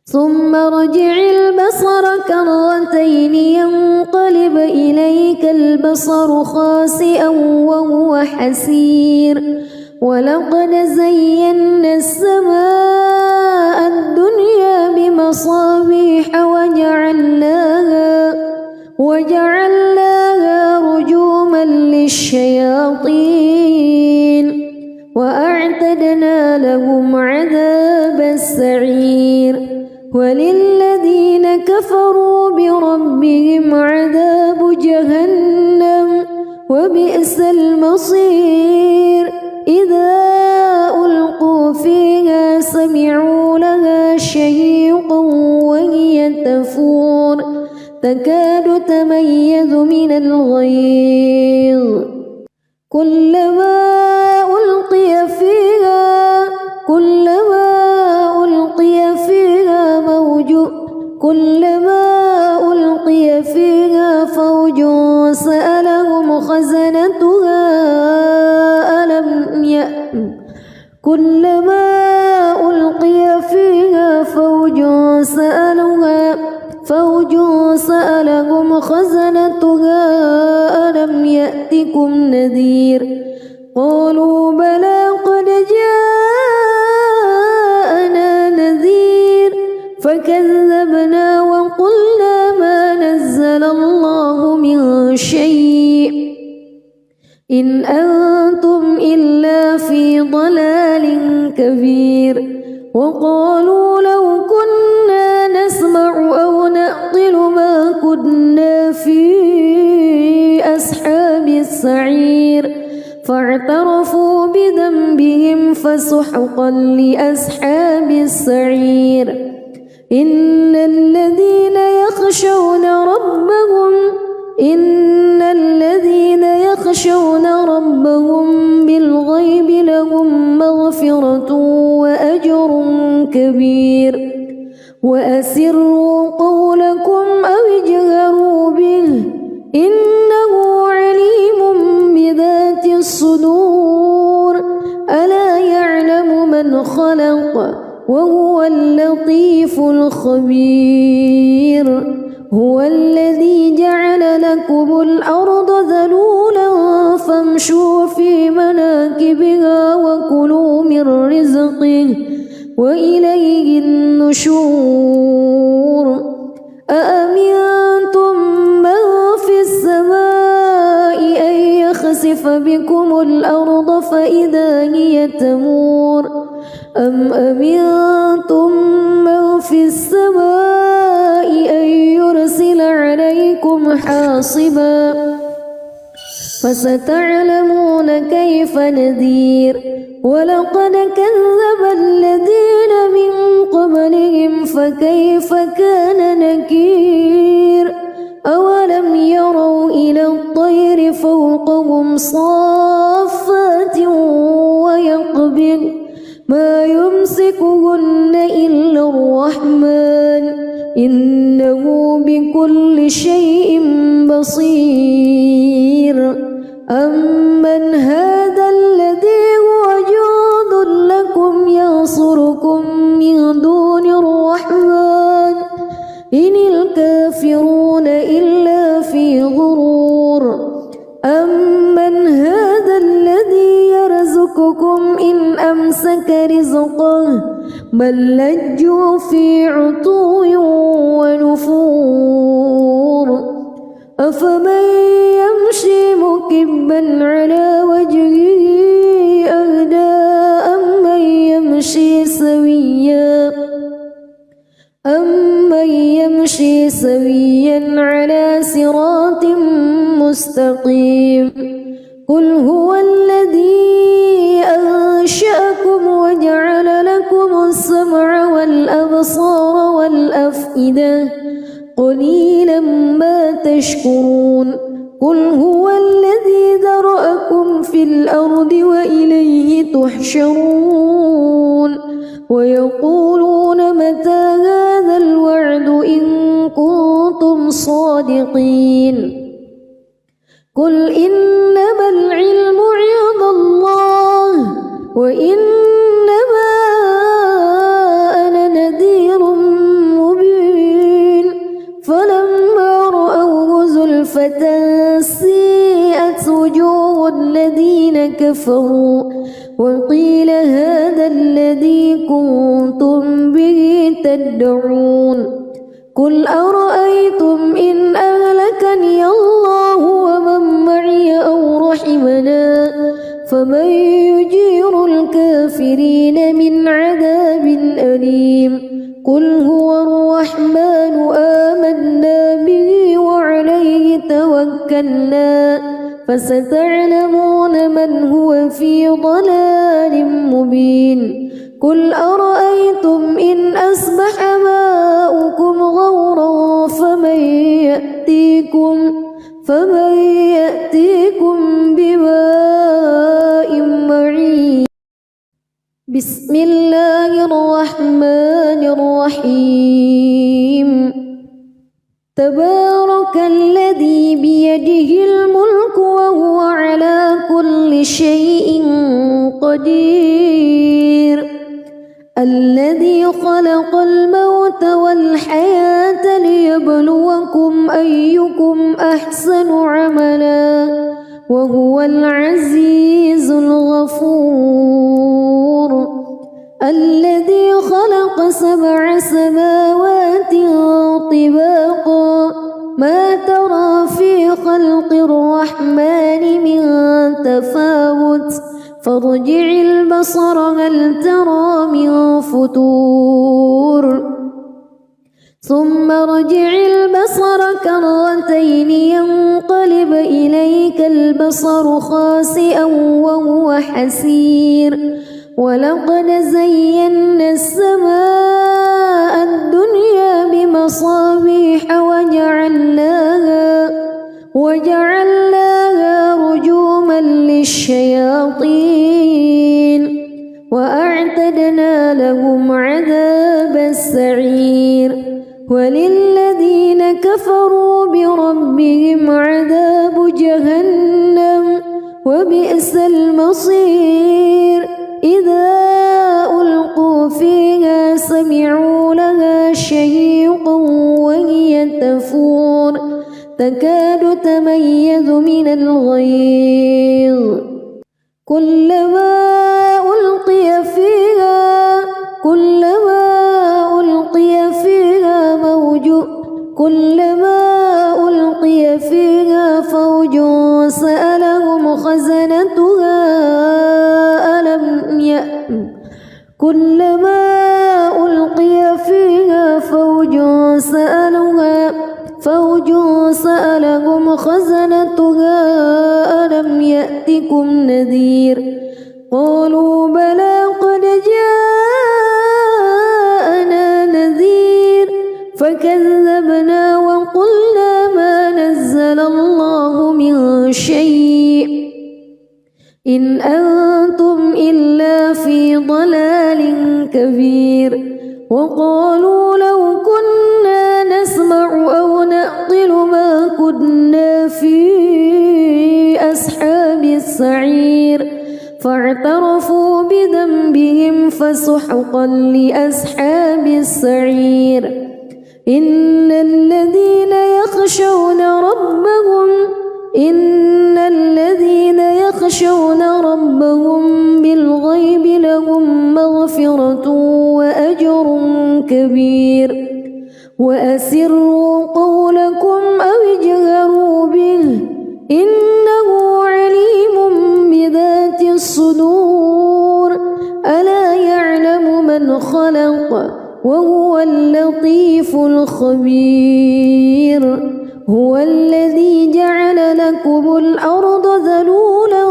ثم ارجع البصر كرتين ينقلب إليك البصر خاسئا وهو حسير ولقد زينا السماء الدنيا بمصابيح وجعلناها رجوما للشياطين وأعتدنا لهم عذاب السعير وللذين كفروا بربهم عذاب جهنم وبئس المصير إذا ألقوا فيها سمعوا لها شهيقا وهي تفور تكاد تميز من الغيظ كلما ألقي فيها فوج سألهم خزنتها كلما ألقي فيها فوج سألهم خزنتها ألم يأتكم نذير قالوا بلى قد جاءنا نذير فكذبنا وقلنا ما نزل الله من شيء إن أنتم إلا في ضلال كبير وقالوا لو كنا نسمع أو نعقل ما كنا في أصحاب السعير فاعترفوا بذنبهم فسحقا لأصحاب السعير إن الذين يخشون ربهم بالغيب لهم مغفرة وأجر كبير وأسروا قولكم أو اجهروا به إنه عليم بذات الصدور ألا يعلم من خلق وهو اللطيف الخبير هو الذي جعل لكم الأرض ذلولا فامشوا في مناكبها وكلوا من رزقه وإليه النشور أأمنتم من في السماء أن يخسف بكم الأرض فإذا هي تمور أم أمنتم من في السماء أن يرسل عليكم حاصبا فستعلمون كيف نذير ولقد كذب الذين من قبلهم فكيف كان نكير أولم يروا إلى الطير فوقهم صافات ويقبض ما يمسكهن إلا الرحمن إنه بكل شيء بصير أمن هذا الذي هو جند لكم ينصركم من دون الرحمن إن الكافرون إلا غرور أمن هذا الذي يرزقكم إن أمسك رزقه بل لجوا في عتو ونفور أفمن يمشي مكبا على وجهه أهدى أمن يمشي سويا على صراط مستقيم قل هو الذي أنشأكم وجعل لكم السمع والأبصار والأفئدة قليلا ما تشكرون قل هو الذي ذرأكم في الأرض وإليه تحشرون ويقولون متى هذا الوعد إن كنتم صادقين قل إنما العلم عند الله وإنما أنا نذير مبين فلما رأوه زلفة سيئت وجوه الذين كفروا وقيل هذا الذي كنتم به تدعون قل أرأيتم إن أهلكني الله ومن معي أو رحمنا فمن يجير الكافرين من عذاب أليم قل هو الرحمن آمنا به وعليه توكلنا فستعلمون من هو في ضلال مبين قل أرأيتم إن أصبح ماؤكم غورا فمن يأتيكم بماء معين بسم الله الرحمن الرحيم تبارك الذي بيده الملك وهو على كل شيء قدير الذي خلق الموت والحياة ليبلوكم أيكم أحسن عملا وهو العزيز الغفور الذي خلق 7 سماوات طباقا ما ترى في خلق الرحمن من تفاوت فارجع البصر هل ترى من فتور ثم ارجع البصر كرتين ينقلب إليك البصر خاسئا وهو حسير ولقد زينا السماء الدنيا بمصابيح وجعلناها رجوما للشياطين وأعتدنا لهم عذاب السعير وللذين كفروا بربهم عذاب جهنم وبئس المصير إذا ألقوا فيها سمعوا لها شهيقا وهي تفور تكاد تميز من الغيظ كلما ألقي فيها فوج سألهم خزنتها كلما ألقي فيها فوج سألهم خزنتها ألم يأتكم نذير قالوا بلى قد جاءنا نذير فكذبنا وقلنا ما نزل الله من شيء إن أنتم إلا في ضلال كبير وقالوا لو كنا نسمع أو نعقل ما كنا في أصحاب السعير فاعترفوا بذنبهم فسحقا لأصحاب السعير إن الذين يخشون ربهم مغفرة وأجر كبير وأسروا قولكم أو اجهروا به إنه عليم بذات الصدور ألا يعلم من خلق وهو اللطيف الخبير هو الذي جعل لكم الأرض ذلولا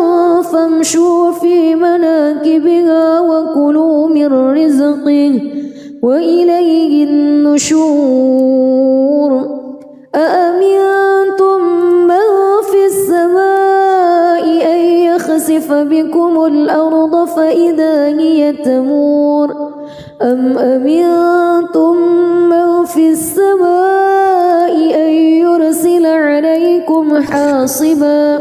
فامشوا في مناكبها وكلوا من رزقه وإليه النشور أأمنتم من في السماء أن يخسف بكم الأرض فإذا هي تمور أم أمنتم من في السماء أن يرسل عليكم حاصبا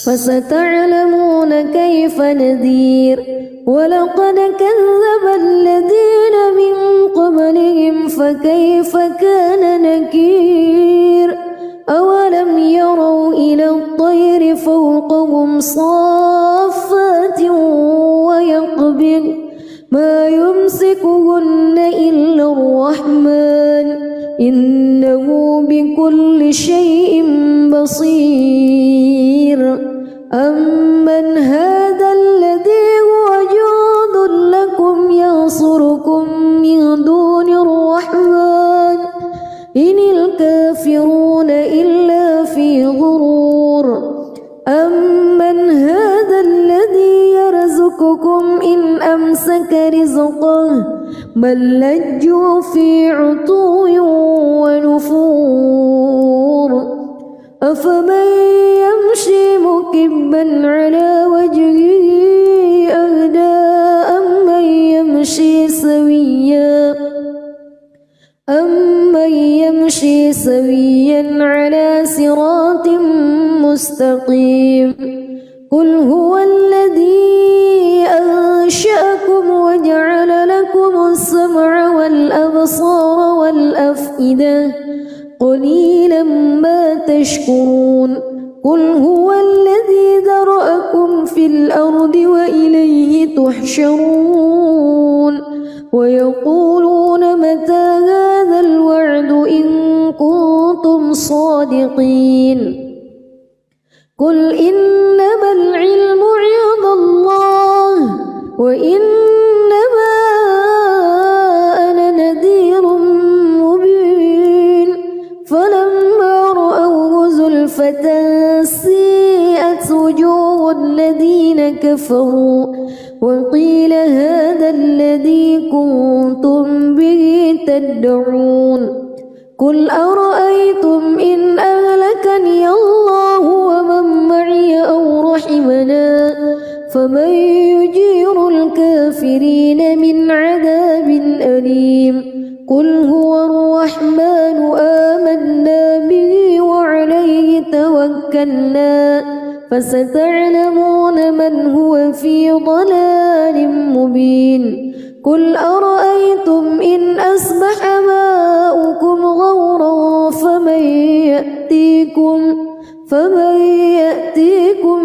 فستعلمون كيف نذير ولقد كذب الذين من قبلهم فكيف كان نكير أولم يروا إلى الطير فوقهم صافات ويقبض ما يمسكهن إلا الرحمن إنه بكل شيء بصير أمن هذا الذي هو جند لكم ينصركم من دون الرحمن إن الكافرون إلا في غرور أمن هذا الذي يرزقكم إن أمسك رزقه بل لجوا في عتو ونفور أفمن يمشي مكبا على وجهه أهدى أمن يمشي سويا على صراط مستقيم قل هو الذي أنشأكم وجعل لكم السمع والأبصار والأفئدة قليلا ما تشكرون قل هو الذي ذرأكم في الأرض وإليه تحشرون ويقولون متى هذا الوعد إن كنتم صادقين قل إنما العلم عند الله وإنما أنا نذير مبين فلما رأوه زلفة سيئت وجوه الذين كفروا وقيل هذا الذي كنتم به تدعون قل أرأيتم إن أهلكني الله ومن معي أو رحمنا فمن يجير الكافرين من عذاب أليم قل هو الرحمن آمنا به وعليه توكلنا فستعلمون من هو في ضلال مبين قل أرأيتم إن أصبح ماؤكم غورا فمن يأتيكم